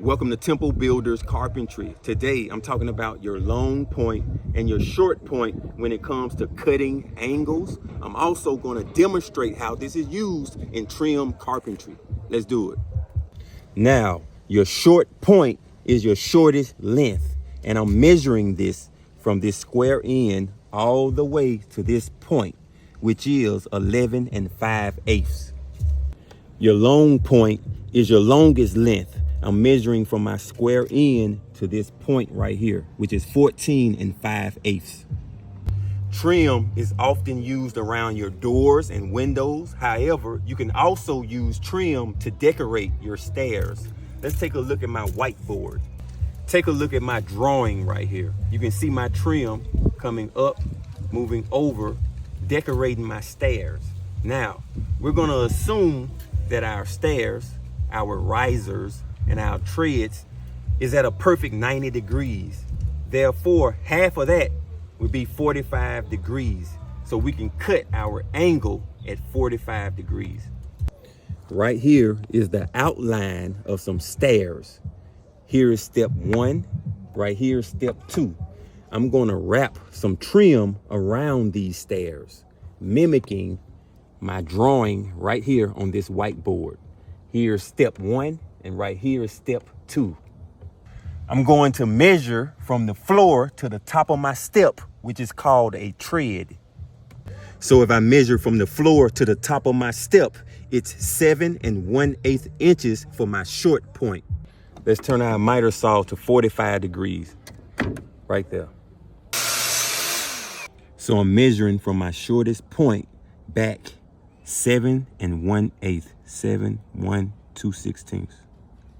Welcome to Temple Builders Carpentry. Today, I'm talking about your long point and your short point when it comes to cutting angles. I'm also going to demonstrate how this is used in trim carpentry. Let's do it. Now, your short point is your shortest length, and I'm measuring this from this square end all the way to this point, which is 11 5/8. Your long point is your longest length. I'm measuring from my square end to this point right here, which is 14 5/8. Trim is often used around your doors and windows. However, you can also use trim to decorate your stairs. Let's take a look at my whiteboard. Take a look at my drawing right here. You can see my trim coming up, moving over, decorating my stairs. Now, we're gonna assume that our stairs, our risers, and our treads is at a perfect 90 degrees. Therefore, half of that would be 45 degrees. So we can cut our angle at 45 degrees. Right here is the outline of some stairs. Here is step 1, right here is step 2. I'm gonna wrap some trim around these stairs, mimicking my drawing right here on this whiteboard. Here's step 1, and right here is step 2. I'm going to measure from the floor to the top of my step, which is called a tread. So if I measure from the floor to the top of my step, it's 7 1/8 inches for my short point. Let's turn our miter saw to 45 degrees, right there. So I'm measuring from my shortest point back 7 1/8, 7 1 2/16,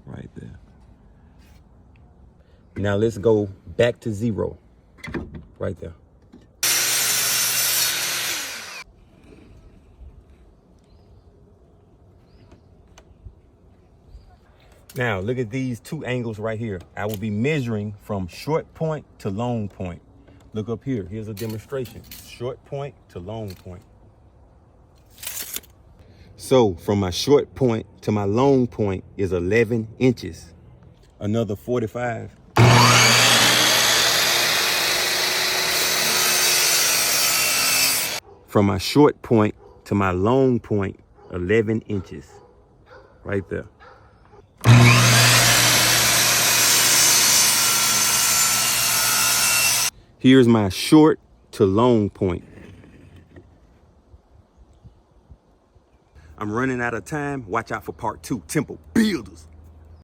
right there. Now let's go back to 0, right there. Now look at these two angles right here. I will be measuring from short point to long point. Look up here, here's a demonstration. Short point to long point. So from my short point to my long point is 11 inches. Another 45. From my short point to my long point, 11 inches. Right there. Here's my short to long point. I'm running out of time. Watch out for part 2. Temple Builders.